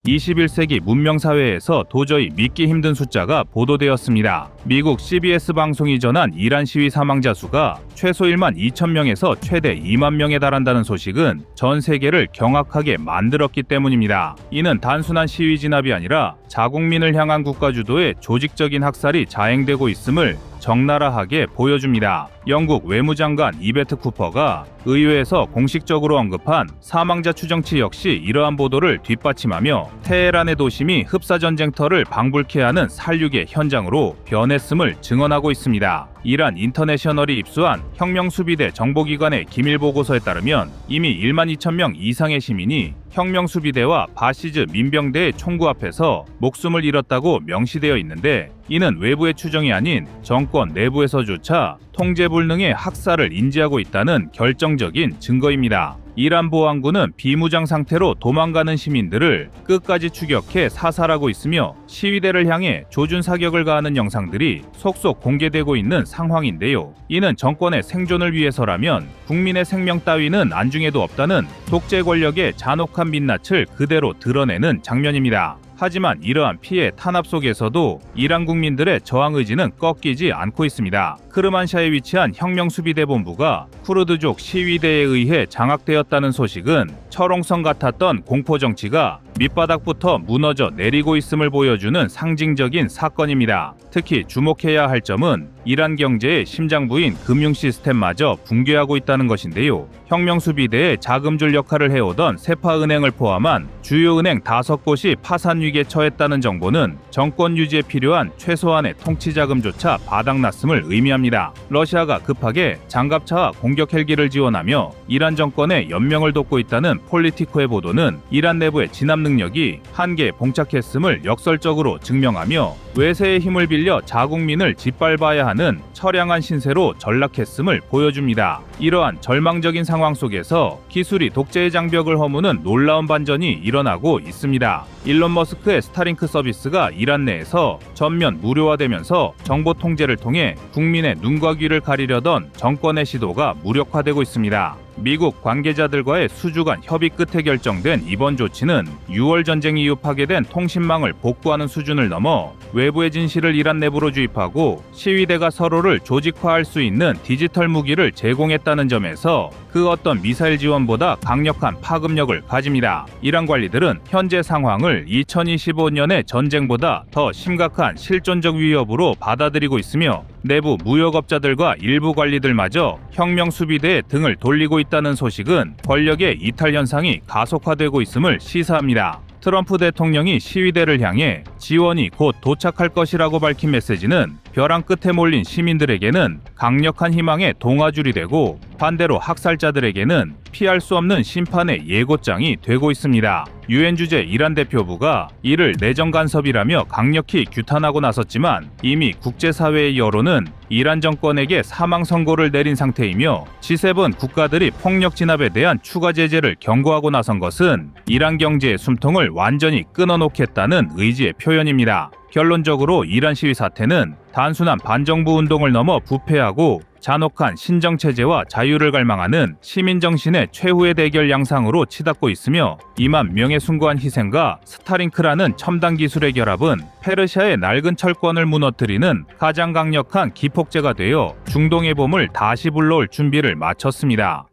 21세기 문명사회에서 도저히 믿기 힘든 숫자가 보도되었습니다. 미국 CBS 방송이 전한 이란 시위 사망자 수가 최소 1만 2천 명에서 최대 2만 명에 달한다는 소식은 전 세계를 경악하게 만들었기 때문입니다. 이는 단순한 시위 진압이 아니라 자국민을 향한 국가 주도의 조직적인 학살이 자행되고 있음을 적나라하게 보여줍니다. 영국 외무장관 이베트 쿠퍼가 의회에서 공식적으로 언급한 사망자 추정치 역시 이러한 보도를 뒷받침하며 테헤란의 도심이 흡사전쟁터를 방불케 하는 살육의 현장으로 변했음을 증언하고 있습니다. 이란 인터내셔널이 입수한 혁명수비대 정보기관의 기밀보고서에 따르면 이미 1만 2천 명 이상의 시민이 혁명수비대와 바시즈 민병대의 총구 앞에서 목숨을 잃었다고 명시되어 있는데, 이는 외부의 추정이 아닌 정권 내부에서조차 통제불능의 학살을 인지하고 있다는 결정적인 증거입니다. 이란 보안군은 비무장 상태로 도망가는 시민들을 끝까지 추격해 사살하고 있으며 시위대를 향해 조준 사격을 가하는 영상들이 속속 공개되고 있는 상황인데요. 이는 정권의 생존을 위해서라면 국민의 생명 따위는 안중에도 없다는 독재 권력의 잔혹한 민낯을 그대로 드러내는 장면입니다. 하지만 이러한 피해 탄압 속에서도 이란 국민들의 저항 의지는 꺾이지 않고 있습니다. 크르만샤에 위치한 혁명수비대 본부가 쿠르드족 시위대에 의해 장악되었다는 소식은 철옹성 같았던 공포정치가 밑바닥부터 무너져 내리고 있음을 보여주는 상징적인 사건입니다. 특히 주목해야 할 점은 이란 경제의 심장부인 금융 시스템마저 붕괴하고 있다는 것인데요. 혁명수비대의 자금줄 역할을 해오던 세파은행을 포함한 주요 은행 5곳이 파산 위기에 처했다는 정보는 정권 유지에 필요한 최소한의 통치 자금조차 바닥났음을 의미합니다. 러시아가 급하게 장갑차와 공격 헬기를 지원하며 이란 정권의 연명을 돕고 있다는 폴리티코의 보도는 이란 내부의 진압 능력이 한계에 봉착했음을 역설적으로 증명하며 외세의 힘을 빌려 자국민을 짓밟아야 하는 처량한 신세로 전락했음을 보여줍니다. 이러한 절망적인 상황 속에서 기술이 독재의 장벽을 허무는 놀라운 반전이 일어나고 있습니다. 일론 머스크의 스타링크 서비스가 이란 내에서 전면 무료화되면서 정보 통제를 통해 국민의 눈과 귀를 가리려던 정권의 시도가 무력화되고 있습니다. 미국 관계자들과의 수주간 협의 끝에 결정된 이번 조치는 6월 전쟁 이후 파괴된 통신망을 복구하는 수준을 넘어 외부의 진실을 이란 내부로 주입하고 시위대가 서로를 조직화할 수 있는 디지털 무기를 제공했다는 점에서 그 어떤 미사일 지원보다 강력한 파급력을 가집니다. 이란 관리들은 현재 상황을 2025년의 전쟁보다 더 심각한 실존적 위협으로 받아들이고 있으며 내부 무역업자들과 일부 관리들마저 혁명수비대에 등을 돌리고 있다는 소식은 권력의 이탈 현상이 가속화되고 있음을 시사합니다. 트럼프 대통령이 시위대를 향해 지원이 곧 도착할 것이라고 밝힌 메시지는 벼랑 끝에 몰린 시민들에게는 강력한 희망의 동아줄이 되고 반대로 학살자들에게는 피할 수 없는 심판의 예고장이 되고 있습니다. 유엔 주재 이란 대표부가 이를 내정 간섭이라며 강력히 규탄하고 나섰지만 이미 국제사회의 여론은 이란 정권에게 사망 선고를 내린 상태이며 G7 국가들이 폭력 진압에 대한 추가 제재를 경고하고 나선 것은 이란 경제의 숨통을 완전히 끊어놓겠다는 의지의 표현입니다. 결론적으로 이란 시위 사태는 단순한 반정부 운동을 넘어 부패하고 잔혹한 신정체제와 자유를 갈망하는 시민정신의 최후의 대결 양상으로 치닫고 있으며 2만 명의 숭고한 희생과 스타링크라는 첨단 기술의 결합은 페르시아의 낡은 철권을 무너뜨리는 가장 강력한 기폭제가 되어 중동의 봄을 다시 불러올 준비를 마쳤습니다.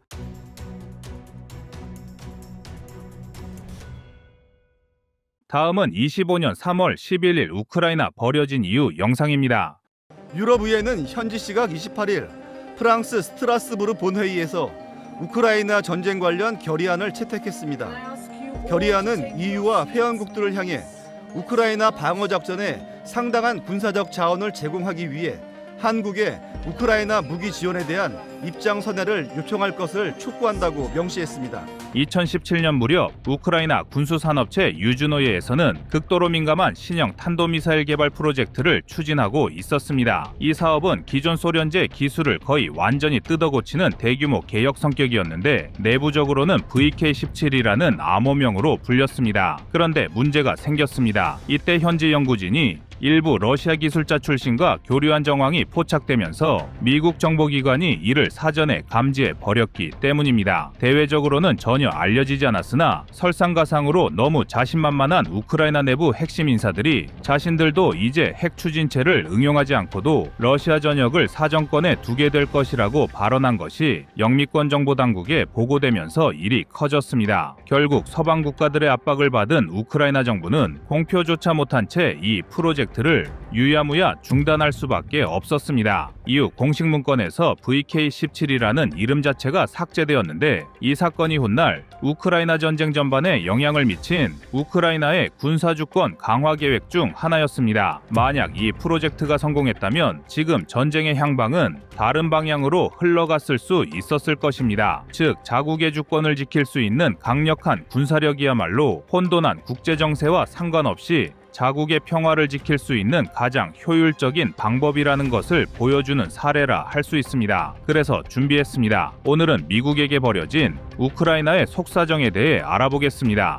다음은 25년 3월 11일 우크라이나 버려진 이유 영상입니다. 유럽의회는 현지 시각 28일 프랑스 스트라스부르 본회의에서 우크라이나 전쟁 관련 결의안을 채택했습니다. 결의안은 EU와 회원국들을 향해 우크라이나 방어 작전에 상당한 군사적 자원을 제공하기 위해 한국의 우크라이나 무기 지원에 대한 입장 선회를 요청할 것을 촉구한다고 명시했습니다. 2017년 무렵 우크라이나 군수산업체 유주노예에서는 극도로 민감한 신형 탄도미사일 개발 프로젝트를 추진하고 있었습니다. 이 사업은 기존 소련제 기술을 거의 완전히 뜯어고치는 대규모 개혁 성격이었는데 내부적으로는 VK-17이라는 암호명으로 불렸습니다. 그런데 문제가 생겼습니다. 이때 현지 연구진이 일부 러시아 기술자 출신과 교류한 정황이 포착되면서 미국 정보기관이 이를 사전에 감지해 버렸기 때문입니다. 대외적으로는 전혀 알려지지 않았으나 설상가상으로 너무 자신만만한 우크라이나 내부 핵심 인사들이 자신들도 이제 핵 추진체를 응용하지 않고도 러시아 전역을 사정권에 두게 될 것이라고 발언한 것이 영미권 정보 당국에 보고되면서 일이 커졌습니다. 결국 서방 국가들의 압박을 받은 우크라이나 정부는 공표조차 못한 채 이 프로젝트를 유야무야 중단할 수밖에 없었습니다. 이후 공식 문건에서 VK-17이라는 이름 자체가 삭제되었는데 이 사건이 훗날 우크라이나 전쟁 전반에 영향을 미친 우크라이나의 군사주권 강화 계획 중 하나였습니다. 만약 이 프로젝트가 성공했다면 지금 전쟁의 향방은 다른 방향으로 흘러갔을 수 있었을 것입니다. 즉 자국의 주권을 지킬 수 있는 강력한 군사력이야말로 혼돈한 국제정세와 상관없이 자국의 평화를 지킬 수 있는 가장 효율적인 방법이라는 것을 보여주는 사례라 할 수 있습니다. 그래서 준비했습니다. 오늘은 미국에게 벌여진 우크라이나의 속사정에 대해 알아보겠습니다.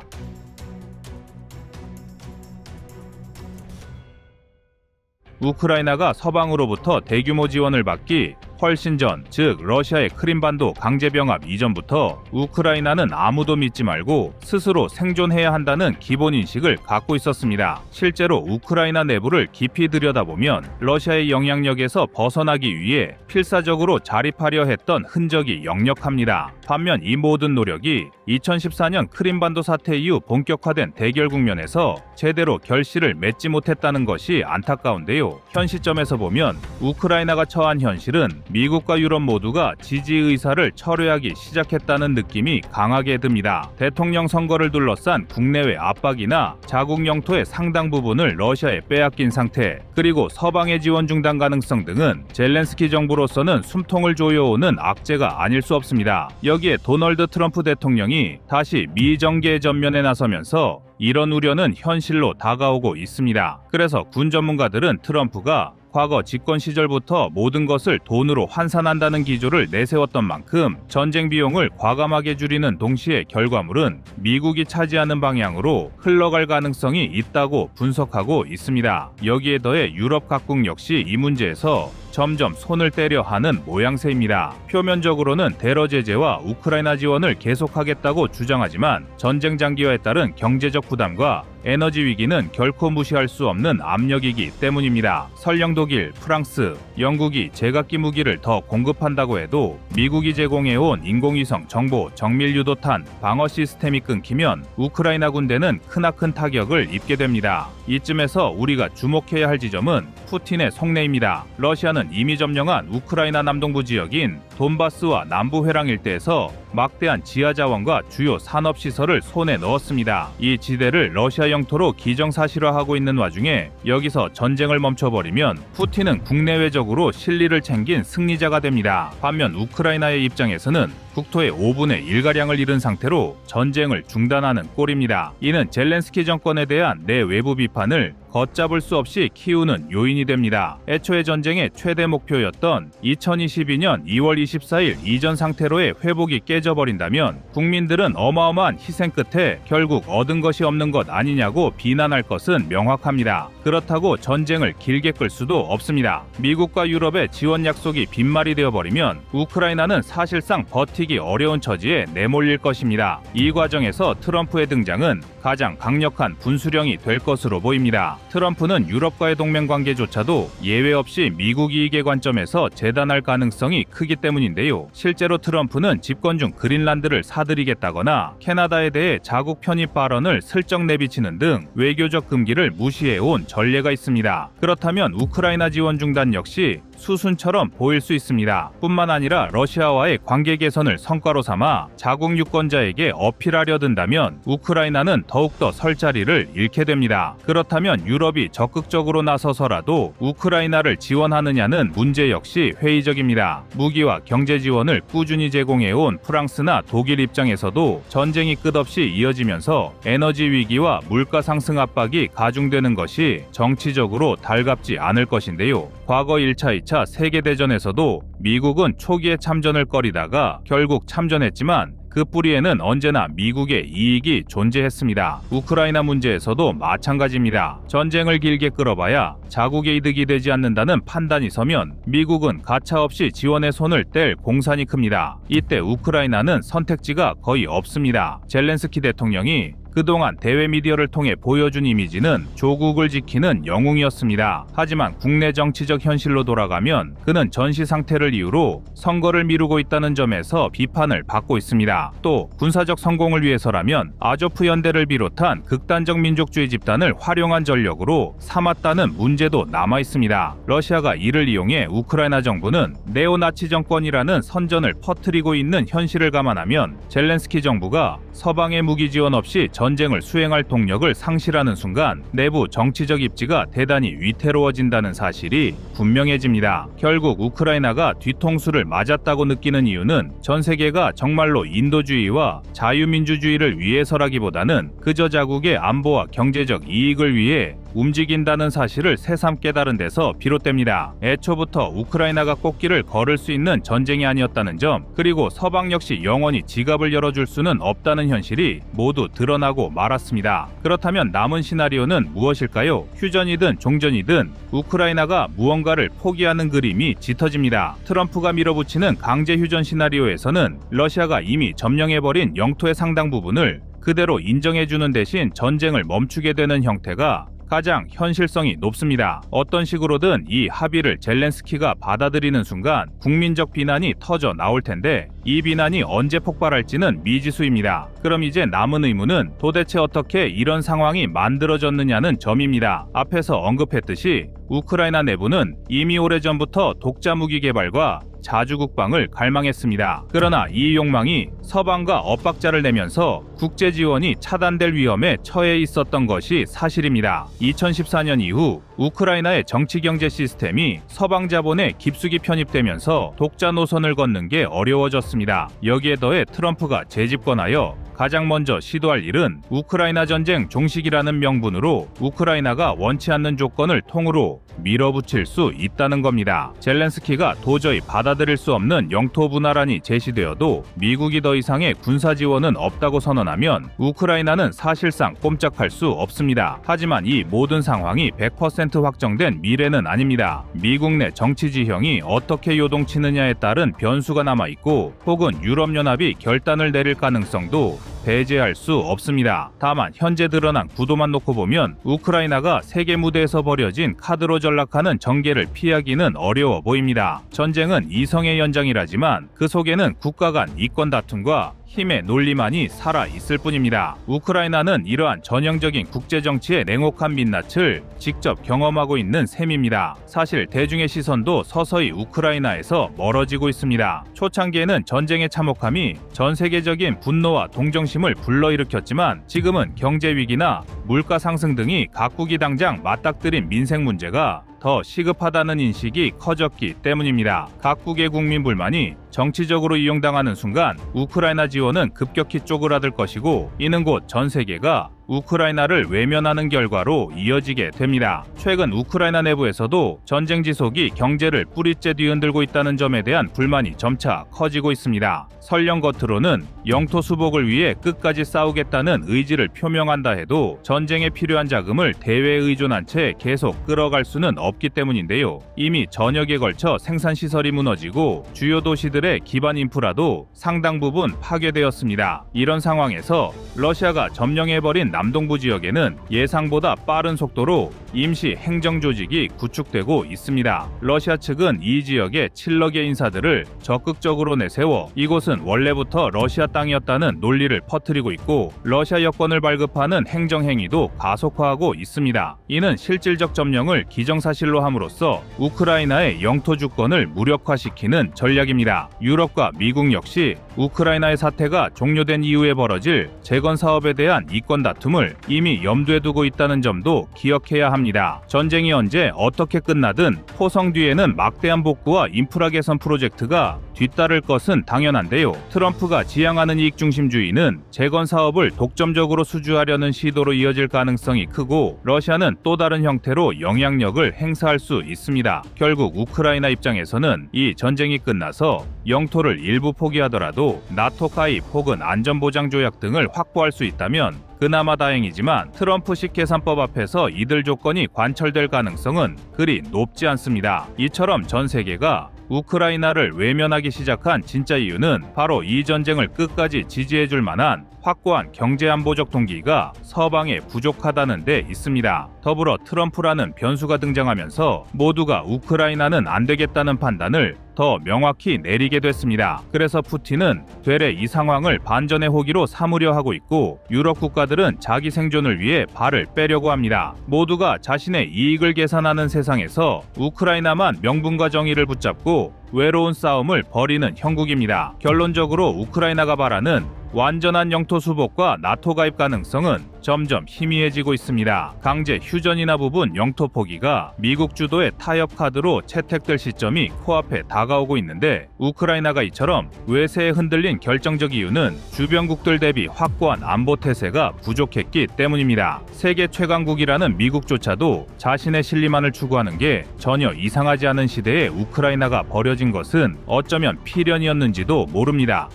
우크라이나가 서방으로부터 대규모 지원을 받기 훨씬 전, 즉 러시아의 크림반도 강제병합 이전부터 우크라이나는 아무도 믿지 말고 스스로 생존해야 한다는 기본 인식을 갖고 있었습니다. 실제로 우크라이나 내부를 깊이 들여다보면 러시아의 영향력에서 벗어나기 위해 필사적으로 자립하려 했던 흔적이 역력합니다. 반면 이 모든 노력이 2014년 크림반도 사태 이후 본격화된 대결 국면에서 제대로 결실을 맺지 못했다는 것이 안타까운데요. 현 시점에서 보면 우크라이나가 처한 현실은 미국과 유럽 모두가 지지 의사를 철회하기 시작했다는 느낌이 강하게 듭니다. 대통령 선거를 둘러싼 국내외 압박이나 자국 영토의 상당 부분을 러시아에 빼앗긴 상태, 그리고 서방의 지원 중단 가능성 등은 젤렌스키 정부로서는 숨통을 조여오는 악재가 아닐 수 없습니다. 여기에 도널드 트럼프 대통령이 다시 미정계 전면에 나서면서 이런 우려는 현실로 다가오고 있습니다. 그래서 군 전문가들은 트럼프가 과거 집권 시절부터 모든 것을 돈으로 환산한다는 기조를 내세웠던 만큼 전쟁 비용을 과감하게 줄이는 동시에 결과물은 미국이 차지하는 방향으로 흘러갈 가능성이 있다고 분석하고 있습니다. 여기에 더해 유럽 각국 역시 이 문제에서 점점 손을 떼려 하는 모양새입니다. 표면적으로는 대러 제재와 우크라이나 지원을 계속하겠다고 주장하지만 전쟁 장기화에 따른 경제적 부담과 에너지 위기는 결코 무시할 수 없는 압력이기 때문입니다. 설령 독일, 프랑스, 영국이 제각기 무기를 더 공급한다고 해도 미국이 제공해온 인공위성 정보, 정밀 유도탄, 방어 시스템이 끊기면 우크라이나 군대는 크나큰 타격을 입게 됩니다. 이쯤에서 우리가 주목해야 할 지점은 푸틴의 속내입니다. 러시아는 이미 점령한 우크라이나 남동부 지역인 돈바스와 남부 회랑 일대에서 막대한 지하 자원과 주요 산업 시설을 손에 넣었습니다. 이 지대를 러시아 영토로 기정사실화하고 있는 와중에 여기서 전쟁을 멈춰버리면 푸틴은 국내외적으로 실리를 챙긴 승리자가 됩니다. 반면 우크라이나의 입장에서는 국토의 5분의 1가량을 잃은 상태로 전쟁을 중단하는 꼴입니다. 이는 젤렌스키 정권에 대한 내 외부 비판을 걷잡을 수 없이 키우는 요인이 됩니다. 애초에 전쟁의 최대 목표였던 2022년 2월 24일 이전 상태로의 회복이 깨져버린다면 국민들은 어마어마한 희생 끝에 결국 얻은 것이 없는 것 아니냐고 비난할 것은 명확합니다. 그렇다고 전쟁을 길게 끌 수도 없습니다. 미국과 유럽의 지원 약속이 빈말이 되어버리면 우크라이나는 사실상 버티기 어려운 처지에 내몰릴 것입니다. 이 과정에서 트럼프의 등장은 가장 강력한 분수령이 될 것으로 보입니다. 트럼프는 유럽과의 동맹 관계조차도 예외 없이 미국 이익의 관점에서 재단할 가능성이 크기 때문인데요. 실제로 트럼프는 집권 중 그린란드를 사들이겠다거나 캐나다에 대해 자국 편입 발언을 슬쩍 내비치는 등 외교적 금기를 무시해온 전례가 있습니다. 그렇다면 우크라이나 지원 중단 역시 수순처럼 보일 수 있습니다. 뿐만 아니라 러시아와의 관계 개선을 성과로 삼아 자국 유권자에게 어필하려 든다면 우크라이나는 더욱더 설 자리를 잃게 됩니다. 그렇다면 유럽이 적극적으로 나서서라도 우크라이나를 지원하느냐는 문제 역시 회의적입니다. 무기와 경제 지원을 꾸준히 제공해온 프랑스나 독일 입장에서도 전쟁이 끝없이 이어지면서 에너지 위기와 물가 상승 압박이 가중되는 것이 정치적으로 달갑지 않을 것인데요. 과거 1차, 2차 세계대전에서도 미국은 초기에 참전을 꺼리다가 결국 참전했지만 그 뿌리에는 언제나 미국의 이익이 존재했습니다. 우크라이나 문제에서도 마찬가지입니다. 전쟁을 길게 끌어봐야 자국의 이득이 되지 않는다는 판단이 서면 미국은 가차없이 지원의 손을 뗄 공산이 큽니다. 이때 우크라이나는 선택지가 거의 없습니다. 젤렌스키 대통령이 그동안 대외 미디어를 통해 보여준 이미지는 조국을 지키는 영웅이었습니다. 하지만 국내 정치적 현실로 돌아가면 그는 전시 상태를 이유로 선거를 미루고 있다는 점에서 비판을 받고 있습니다. 또 군사적 성공을 위해서라면 아조프 연대를 비롯한 극단적 민족주의 집단을 활용한 전력으로 삼았다는 문제도 남아 있습니다. 러시아가 이를 이용해 우크라이나 정부는 네오나치 정권이라는 선전을 퍼뜨리고 있는 현실을 감안하면 젤렌스키 정부가 서방의 무기 지원 없이 전쟁을 수행할 동력을 상실하는 순간 내부 정치적 입지가 대단히 위태로워진다는 사실이 분명해집니다. 결국 우크라이나가 뒤통수를 맞았다고 느끼는 이유는 전 세계가 정말로 인도주의와 자유민주주의를 위해서라기보다는 그저 자국의 안보와 경제적 이익을 위해 움직인다는 사실을 새삼 깨달은 데서 비롯됩니다. 애초부터 우크라이나가 꽃길을 걸을 수 있는 전쟁이 아니었다는 점, 그리고 서방 역시 영원히 지갑을 열어줄 수는 없다는 현실이 모두 드러나고 말았습니다. 그렇다면 남은 시나리오는 무엇일까요? 휴전이든 종전이든 우크라이나가 무언가를 포기하는 그림이 짙어집니다. 트럼프가 밀어붙이는 강제 휴전 시나리오에서는 러시아가 이미 점령해버린 영토의 상당 부분을 그대로 인정해주는 대신 전쟁을 멈추게 되는 형태가 가장 현실성이 높습니다. 어떤 식으로든 이 합의를 젤렌스키가 받아들이는 순간 국민적 비난이 터져 나올 텐데 이 비난이 언제 폭발할지는 미지수입니다. 그럼 이제 남은 의문은 도대체 어떻게 이런 상황이 만들어졌느냐는 점입니다. 앞에서 언급했듯이 우크라이나 내부는 이미 오래전부터 독자 무기 개발과 자주국방을 갈망했습니다. 그러나 이 욕망이 서방과 엇박자를 내면서 국제 지원이 차단될 위험에 처해 있었던 것이 사실입니다. 2014년 이후 우크라이나의 정치-경제 시스템이 서방 자본에 깊숙이 편입되면서 독자 노선을 걷는 게 어려워졌습니다. 여기에 더해 트럼프가 재집권하여 가장 먼저 시도할 일은 우크라이나 전쟁 종식이라는 명분으로 우크라이나가 원치 않는 조건을 통으로 밀어붙일 수 있다는 겁니다. 젤렌스키가 도저히 받아들일 수 없는 영토 분할안이 제시되어도 미국이 더 이상의 군사 지원은 없다고 선언하면 우크라이나는 사실상 꼼짝할 수 없습니다. 하지만 이 모든 상황이 100% 확정된 미래는 아닙니다. 미국 내 정치 지형이 어떻게 요동치느냐에 따른 변수가 남아있고 혹은 유럽연합이 결단을 내릴 가능성도 배제할 수 없습니다. 다만 현재 드러난 구도만 놓고 보면 우크라이나가 세계 무대에서 벌여진 카드로 전락하는 전개를 피하기는 어려워 보입니다. 전쟁은 이성의 연장이라지만 그 속에는 국가 간 이권 다툼과 힘의 논리만이 살아있을 뿐입니다. 우크라이나는 이러한 전형적인 국제정치의 냉혹한 민낯을 직접 경험하고 있는 셈입니다. 사실 대중의 시선도 서서히 우크라이나에서 멀어지고 있습니다. 초창기에는 전쟁의 참혹함이 전 세계적인 분노와 동정심을 불러일으켰지만 지금은 경제위기나 물가 상승 등이 각국이 당장 맞닥뜨린 민생 문제가 더 시급하다는 인식이 커졌기 때문입니다. 각국의 국민 불만이 정치적으로 이용당하는 순간 우크라이나 지원은 급격히 쪼그라들 것이고 이는 곧 전 세계가 우크라이나를 외면하는 결과로 이어지게 됩니다. 최근 우크라이나 내부에서도 전쟁 지속이 경제를 뿌리째 뒤흔들고 있다는 점에 대한 불만이 점차 커지고 있습니다. 설령 겉으로는 영토 수복을 위해 끝까지 싸우겠다는 의지를 표명한다 해도 전쟁에 필요한 자금을 대외에 의존한 채 계속 끌어갈 수는 없기 때문인데요. 이미 전역에 걸쳐 생산시설이 무너지고 주요 도시들의 기반 인프라도 상당 부분 파괴되었습니다. 이런 상황에서 러시아가 점령해버린 남동부 지역에는 예상보다 빠른 속도로 임시 행정 조직이 구축되고 있습니다. 러시아 측은 이 지역에 7억 의 인사들을 적극적으로 내세워 이곳은 원래부터 러시아 땅이었다는 논리를 퍼뜨리고 있고 러시아 여권을 발급하는 행정행위도 가속화하고 있습니다. 이는 실질적 점령을 기정사실로 함으로써 우크라이나의 영토 주권을 무력화시키는 전략입니다. 유럽과 미국 역시 우크라이나의 사태가 종료된 이후에 벌어질 재건 사업에 대한 이권 다툼 틈을 이미 염두에 두고 있다는 점도 기억해야 합니다. 전쟁이 언제 어떻게 끝나든 포성 뒤에는 막대한 복구와 인프라 개선 프로젝트가 뒤따를 것은 당연한데요. 트럼프가 지향하는 이익중심주의는 재건 사업을 독점적으로 수주하려는 시도로 이어질 가능성이 크고 러시아는 또 다른 형태로 영향력을 행사할 수 있습니다. 결국 우크라이나 입장에서는 이 전쟁이 끝나서 영토를 일부 포기하더라도 나토 가입 혹은 안전보장조약 등을 확보할 수 있다면 그나마 다행이지만 트럼프식 계산법 앞에서 이들 조건이 관철될 가능성은 그리 높지 않습니다. 이처럼 전 세계가 우크라이나를 외면하기 시작한 진짜 이유는 바로 이 전쟁을 끝까지 지지해줄 만한 확고한 경제안보적 동기가 서방에 부족하다는 데 있습니다. 더불어 트럼프라는 변수가 등장하면서 모두가 우크라이나는 안 되겠다는 판단을 더 명확히 내리게 됐습니다. 그래서 푸틴은 되레 이 상황을 반전의 호기로 삼으려 하고 있고 유럽 국가들은 자기 생존을 위해 발을 빼려고 합니다. 모두가 자신의 이익을 계산하는 세상에서 우크라이나만 명분과 정의를 붙잡고 외로운 싸움을 벌이는 형국입니다. 결론적으로 우크라이나가 바라는 완전한 영토 수복과 나토 가입 가능성은 점점 희미해지고 있습니다. 강제 휴전이나 부분 영토 포기가 미국 주도의 타협 카드로 채택될 시점이 코앞에 다가오고 있는데 우크라이나가 이처럼 외세에 흔들린 결정적 이유는 주변국들 대비 확고한 안보 태세가 부족했기 때문입니다. 세계 최강국이라는 미국조차도 자신의 실리만을 추구하는 게 전혀 이상하지 않은 시대에 우크라이나가 버려진 것은 어쩌면 필연이었는지도 모릅니다.